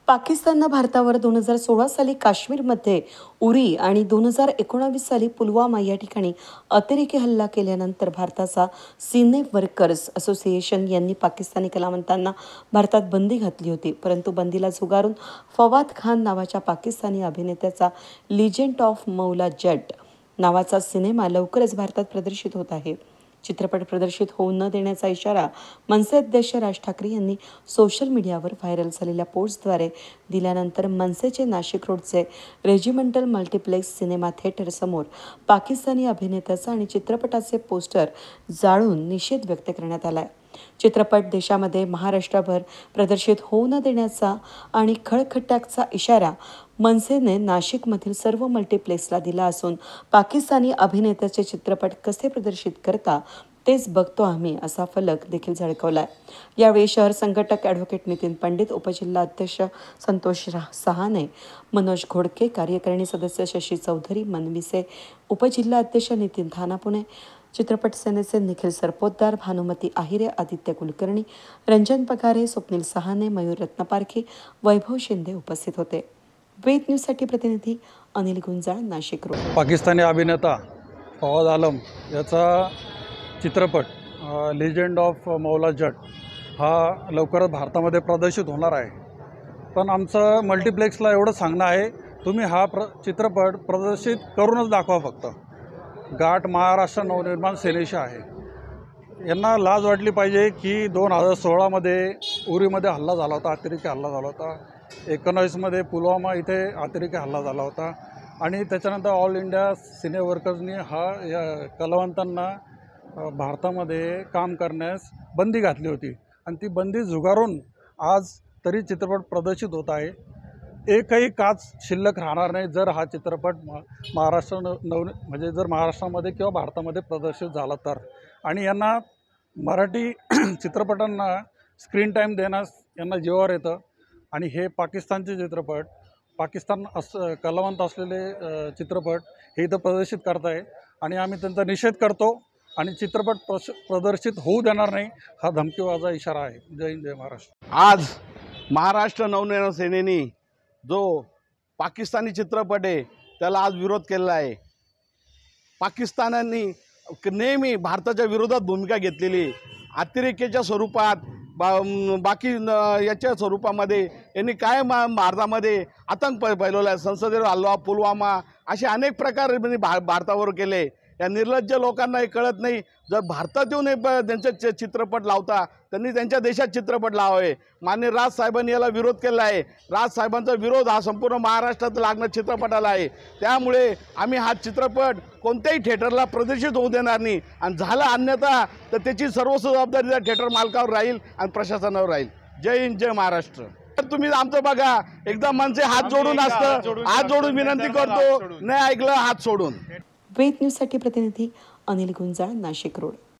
पाकिस्ताननं भारतावर 2016 साली काश्मीरमध्ये उरी आणि 2019 साली पुलवामा या ठिकाणी अतिरेकी हल्ला केल्यानंतर भारताचा सिने वर्कर्स असोसिएशन यांनी पाकिस्तानी कलावंतांना भारतात बंदी घातली होती। परंतु बंदीला झुगारून फवाद खान नावाच्या पाकिस्तानी अभिनेत्याचा लिजेंड ऑफ मौला जट नावाचा सिनेमा लवकरच भारतात प्रदर्शित होत आहे। चित्रपट प्रदर्शित होऊ न देण्याचा इशारा मनसे अध्यक्ष राज ठाकरे यांनी सोशल मीडियावर व्हायरल झालेल्या पोस्टद्वारे दिल्यानंतर मनसेचे नाशिक रोडचे रेजिमेंटल मल्टिप्लेक्स सिनेमा थिएटर समोर पाकिस्तानी अभिनेत्याचा आणि चित्रपटाचे पोस्टर जाळून निषेध व्यक्त करण्यात आला आहे। चित्रपट देशामध्ये महाराष्ट्रभर प्रदर्शित होऊ न देण्याचा आणि खळखट्याचा इशारा मनसेने नाशिकमधील सर्व मल्टिप्लेक्सला दिला असून पाकिस्तानी अभिनेत्याचे चित्रपट कसे प्रदर्शित करता तेच बघतो आम्ही असा फलक देखील झळकवलाय। यावेळी शहर संघटक ॲडव्होकेट नितीन पंडित, उपजिल्हा अध्यक्ष संतोष सहाने, मनोज घोडके, कार्यकारिणी सदस्य शशी चौधरी, मनविसे, उपजिल्हा अध्यक्ष नितीन थानापुणे, चित्रपट सेनेचे निखिल सरपोतदार, भानुमती आहिरे, आदित्य कुलकर्णी, रंजन पगारे, स्वप्नील सहाने, मयूर रत्नपारखी, वैभव शिंदे उपस्थित होते। वेद न्यूजसाठी प्रतिनिधी अनिल गुंजाळ, नाशिक रोड। पाकिस्तानी अभिनेता फवाद आलम याचा चित्रपट लिजेंड ऑफ मौला जट हा लवकरच भारतामध्ये प्रदर्शित होणार आहे। पण आमचं मल्टिप्लेक्सला एवढं सांगणं आहे, तुम्ही हा चित्रपट प्रदर्शित करूनच दाखवा। फक्त गाठ महाराष्ट्र नवनिर्माण सेनेशी आहे। यांना लाज वाटली पाहिजे की 2016मध्ये उरीमध्ये हल्ला झाला होता, अतिरेकी हल्ला झाला होता, 19मध्ये पुलवामा इथे अतिरेकी हल्ला झाला होता आणि त्याच्यानंतर ऑल इंडिया सिने वर्कर्सनी या कलावंतांना भारतामध्ये काम करण्यास बंदी घातली होती आणि ती बंदी झुगारून आज तरी चित्रपट प्रदर्शित होत आहे। एकही काच शिल्लक राहणार नाही जर हा चित्रपट म्हणजे जर महाराष्ट्रामध्ये किंवा भारतामध्ये प्रदर्शित झाला तर। आणि यांना मराठी चित्रपटांना स्क्रीन टाईम देण्यास यांना जीवावर येतं आणि हे पाकिस्तानचे चित्रपट, पाकिस्तान कलावंत असलेले चित्रपट हे इथं प्रदर्शित करताय आणि आम्ही त्यांचा निषेध करतो आणि चित्रपट प्रदर्शित होऊ देणार नाही हा धमकीबाजा इशारा आहे। जय हिंद, जय महाराष्ट्र। आज महाराष्ट्र नवनिर्माण सेनेने जो पाकिस्तानी चित्रपट आहे त्याला आज विरोध केलेला आहे। पाकिस्तानाने नेहमी भारताच्या विरोधात भूमिका घेतलेली, अतिरेक्याच्या स्वरूपात बाकी याच्या स्वरूपामध्ये यांनी काय भारतामध्ये आतंक फैलवला आहे। संसदेवर हल्ला, पुलवामा असे अनेक प्रकार भारतावर केले। या निर्लज्ज लोकांना हे कळत नाही। जर भारतात येऊन त्यांचे चित्रपट लावता त्यांनी त्यांच्या देशात चित्रपट लावावे। माननीय राज साहेबांनी याला विरोध केला आहे। राज साहेबांचा विरोध हा संपूर्ण महाराष्ट्रात लागणं चित्रपटाला आहे। त्यामुळे आम्ही हा चित्रपट कोणत्याही थिएटरला प्रदर्शित होऊ देणार नाही आणि झालं अन्यथा तर त्याची सर्व जबाबदारी त्या थिएटर मालकावर राहील आणि प्रशासनावर राहील। जय हिंद, जय महाराष्ट्र। तुम्ही आमचं बघा, एकदा मनसे हात जोडून असतं, हात जोडून विनंती करतो, नाही ऐकलं हात सोडून। वेद न्यूजसाठी प्रतिनिधी अनिल गुंजाळ, नाशिक रोड।